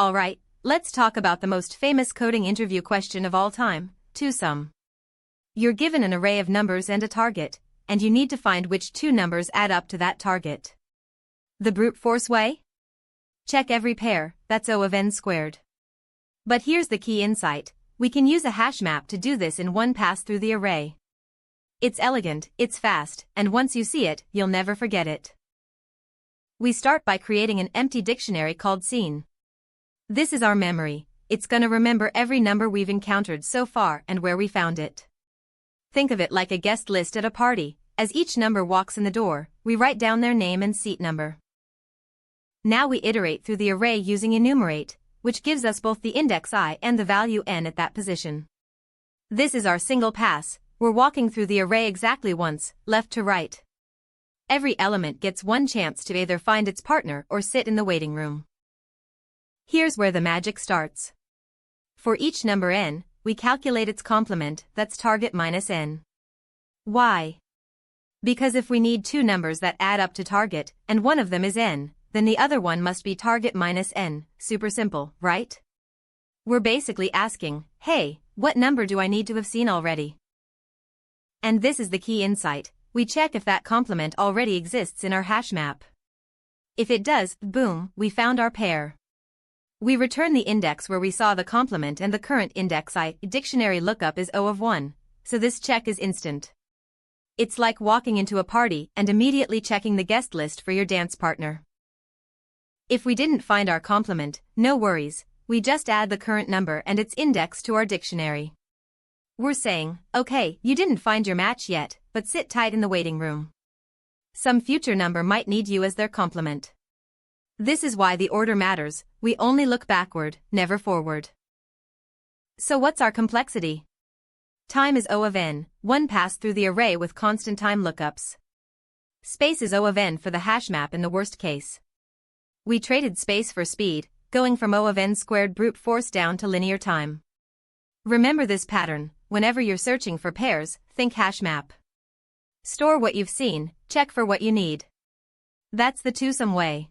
Alright, let's talk about the most famous coding interview question of all time, twosome. You're given an array of numbers and a target, and you need to find which two numbers add up to that target. The brute force way? Check every pair, that's O of n squared. But here's the key insight, we can use a hash map to do this in one pass through the array. It's elegant, it's fast, and once you see it, you'll never forget it. We start by creating an empty dictionary called scene. This is our memory, it's gonna remember every number we've encountered so far and where we found it. Think of it like a guest list at a party, as each number walks in the door, we write down their name and seat number. Now we iterate through the array using enumerate, which gives us both the index I and the value n at that position. This is our single pass, we're walking through the array exactly once, left to right. Every element gets one chance to either find its partner or sit in the waiting room. Here's where the magic starts. For each number n, we calculate its complement, that's target minus n. Why? Because if we need two numbers that add up to target, and one of them is n, then the other one must be target minus n, super simple, right? We're basically asking, hey, what number do I need to have seen already? And this is the key insight, we check if that complement already exists in our hash map. If it does, boom, we found our pair. We return the index where we saw the complement and the current index I, dictionary lookup is O of 1, so this check is instant. It's like walking into a party and immediately checking the guest list for your dance partner. If we didn't find our complement, no worries, we just add the current number and its index to our dictionary. We're saying, okay, you didn't find your match yet, but sit tight in the waiting room. Some future number might need you as their complement. This is why the order matters, we only look backward, never forward. So what's our complexity? Time is O of n, one pass through the array with constant time lookups. Space is O of n for the hash map in the worst case. We traded space for speed, going from O of n squared brute force down to linear time. Remember this pattern, whenever you're searching for pairs, think hash map. Store what you've seen, check for what you need. That's the twosome way.